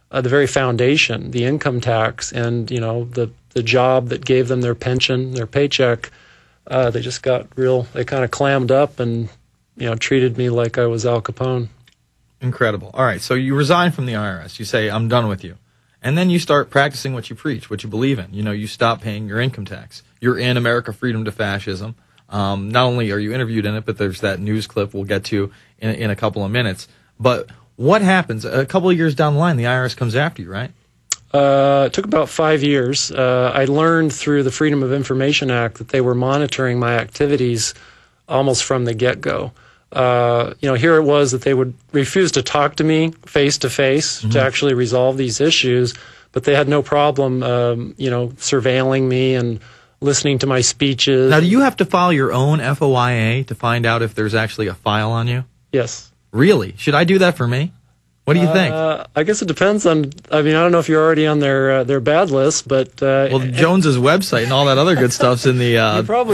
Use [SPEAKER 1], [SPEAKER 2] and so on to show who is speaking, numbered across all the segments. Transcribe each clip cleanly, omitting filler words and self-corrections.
[SPEAKER 1] the very foundation, the income tax, and the job that gave them their pension, their paycheck. They just got they kind of clammed up and treated me like I was Al Capone.
[SPEAKER 2] Incredible. All right, so you resign from the IRS. You say, I'm done with you. And then you start practicing what you preach, what you believe in. You stop paying your income tax. You're in America Freedom to Fascism. Not only are you interviewed in it, but there's that news clip we'll get to in a couple of minutes. But what happens? A couple of years down the line, the IRS comes after you, right?
[SPEAKER 1] It took about 5 years. I learned through the Freedom of Information Act that they were monitoring my activities almost from the get-go. Here it was that they would refuse to talk to me face-to-face to actually resolve these issues, but they had no problem, surveilling me and listening to my speeches.
[SPEAKER 2] Now, do you have to file your own FOIA to find out if there's actually a file on you?
[SPEAKER 1] Yes.
[SPEAKER 2] Really? Should I do that for me? What do you think?
[SPEAKER 1] I guess it depends on. I don't know if you're already on their bad list, but
[SPEAKER 2] Jones's website and all that other good stuff's in the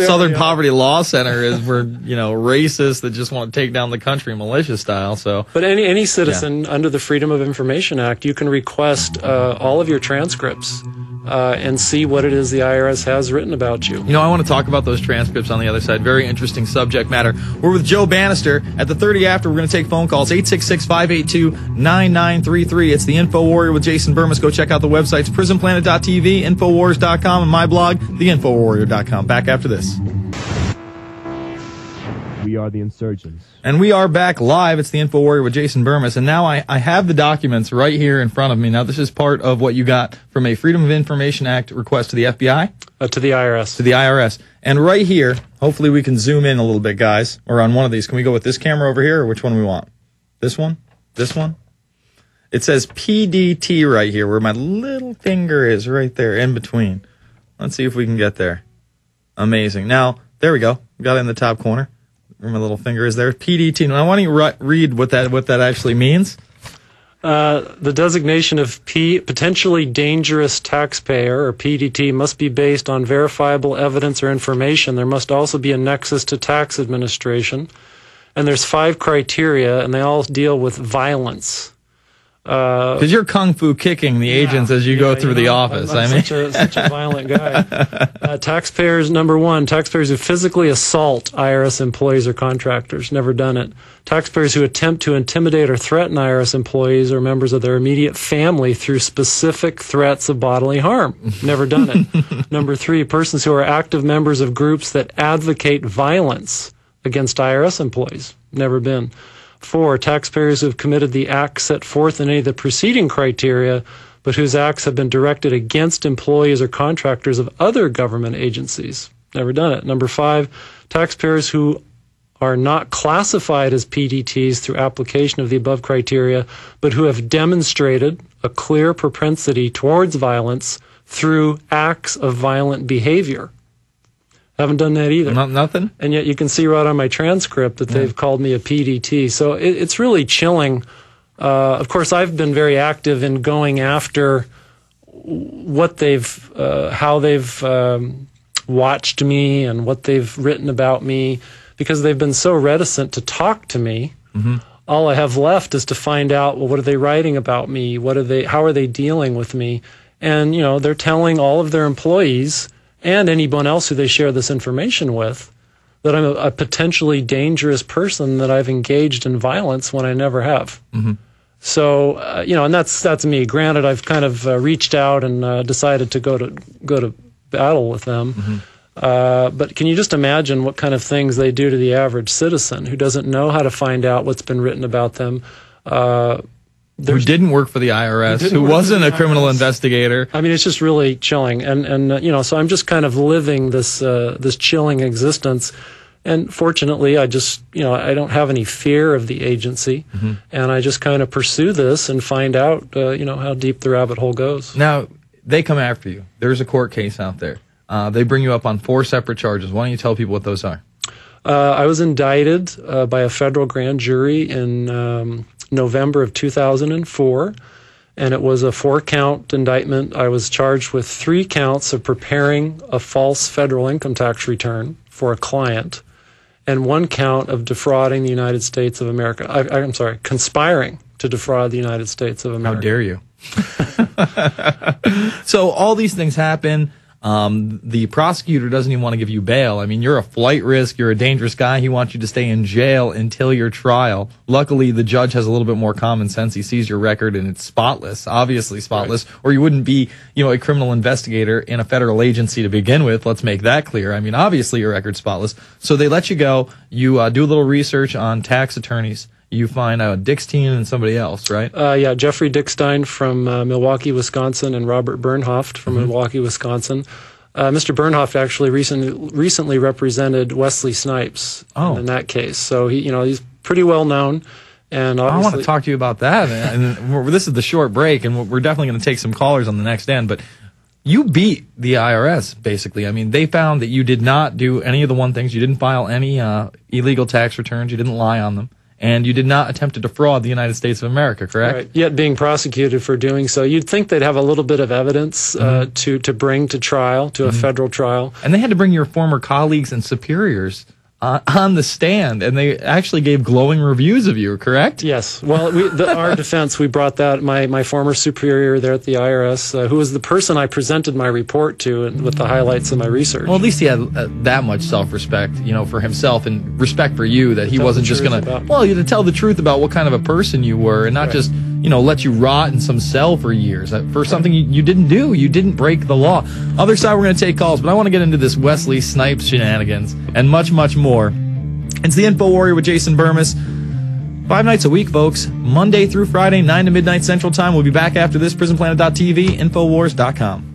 [SPEAKER 2] Southern Poverty Law Center is where racists that just want to take down the country militia style. So,
[SPEAKER 1] but any citizen under the Freedom of Information Act, you can request all of your transcripts and see what it is the IRS has written about you.
[SPEAKER 2] I want to talk about those transcripts on the other side. Very interesting subject matter. We're with Joe Banister. At the 30 after, we're going to take phone calls. 866-582-9933. It's the Infowarrior with Jason Bermas. Go check out the websites, prisonplanet.tv, Infowars.com, and my blog, theinfowarrior.com. Back after this.
[SPEAKER 3] We are the insurgents.
[SPEAKER 2] And we are back live. It's the Infowarrior with Jason Bermas. And now I have the documents right here in front of me. Now, this is part of what you got from a Freedom of Information Act request to the FBI?
[SPEAKER 1] To the IRS.
[SPEAKER 2] To the IRS. And right here, hopefully we can zoom in a little bit, guys, or on one of these. Can we go with this camera over here, or which one we want? This one? This one? It says PDT right here, where my little finger is right there in between. Let's see if we can get there. Amazing. Now, there we go. Got it in the top corner. Where my little finger is there. PDT. Now, why don't you read what that actually means?
[SPEAKER 1] The designation of potentially dangerous taxpayer, or PDT, must be based on verifiable evidence or information. There must also be a nexus to tax administration. And there's 5 criteria, and they all deal with violence.
[SPEAKER 2] Because you're kung fu kicking the agents as you go through the office.
[SPEAKER 1] I'm such a violent guy. Taxpayers, number 1, taxpayers who physically assault IRS employees or contractors. Never done it. Taxpayers who attempt to intimidate or threaten IRS employees or members of their immediate family through specific threats of bodily harm. Never done it. Number 3, persons who are active members of groups that advocate violence against IRS employees. Never been. 4, taxpayers who have committed the acts set forth in any of the preceding criteria, but whose acts have been directed against employees or contractors of other government agencies. Never done it. Number 5, taxpayers who are not classified as PDTs through application of the above criteria, but who have demonstrated a clear propensity towards violence through acts of violent behavior. Haven't done that either.
[SPEAKER 2] Nothing?
[SPEAKER 1] And yet you can see right on my transcript that they've called me a PDT. So it's really chilling. Of course, I've been very active in going after what how they've watched me and what they've written about me, because they've been so reticent to talk to me. Mm-hmm. All I have left is to find out, well, what are they writing about me? How are they dealing with me? And, they're telling all of their employees and anyone else who they share this information with that I'm a potentially dangerous person, that I've engaged in violence when I never have. Mm-hmm. So, and that's me. Granted, I've kind of reached out and decided to go to battle with them. Mm-hmm. But can you just imagine what kind of things they do to the average citizen who doesn't know how to find out what's been written about them?
[SPEAKER 2] Who didn't work for the IRS, who wasn't a criminal investigator.
[SPEAKER 1] I mean, it's just really chilling. And so I'm just kind of living this chilling existence. And fortunately, I just, I don't have any fear of the agency. Mm-hmm. And I just kind of pursue this and find out, how deep the rabbit hole goes.
[SPEAKER 2] Now, they come after you. There's a court case out there. They bring you up on 4 separate charges. Why don't you tell people what those are?
[SPEAKER 1] I was indicted by a federal grand jury in November of 2004, and it was a 4-count indictment. I was charged with 3 counts of preparing a false federal income tax return for a client, and 1 count of defrauding the United States of America. I'm sorry, conspiring to defraud the United States of America.
[SPEAKER 2] How dare you? So all these things happen. The prosecutor doesn't even want to give you bail. I mean, you're a flight risk. You're a dangerous guy. He wants you to stay in jail until your trial. Luckily, the judge has a little bit more common sense. He sees your record and it's spotless, obviously spotless, right. Or you wouldn't be, a criminal investigator in a federal agency to begin with. Let's make that clear. I mean, obviously your record's spotless. So they let you go. You do a little research on tax attorneys. You find Dickstein and somebody else, right?
[SPEAKER 1] Yeah, Jeffrey Dickstein from Milwaukee, Wisconsin, and Robert Bernhoft from Milwaukee, Wisconsin. Mr. Bernhoft actually recently represented Wesley Snipes in that case. So he's pretty well known. And
[SPEAKER 2] I want to talk to you about that. And this is the short break, and we're definitely going to take some callers on the next end. But you beat the IRS, basically. I mean, they found that you did not do any of the one things. You didn't file any illegal tax returns. You didn't lie on them. And you did not attempt to defraud the United States of America, correct?
[SPEAKER 1] Right. Yet being prosecuted for doing so. You'd think they'd have a little bit of evidence to bring to trial, to a federal trial.
[SPEAKER 2] And they had to bring your former colleagues and superiors on the stand, and they actually gave glowing reviews of you, correct?
[SPEAKER 1] Yes. Well, our defense, we brought that, my former superior there at the IRS, who was the person I presented my report to and with the highlights of my research.
[SPEAKER 2] Well, at least he had that much self-respect, for himself and respect for you, that he wasn't just going to tell the truth about what kind of a person you were and not just, let you rot in some cell for years for something you didn't do. You didn't break the law. Other side, we're going to take calls, but I want to get into this Wesley Snipes shenanigans and much, much more. It's the Infowarrior with Jason Bermas. 5 nights a week, folks. Monday through Friday, 9 to midnight Central Time. We'll be back after this. PrisonPlanet.tv, Infowars.com.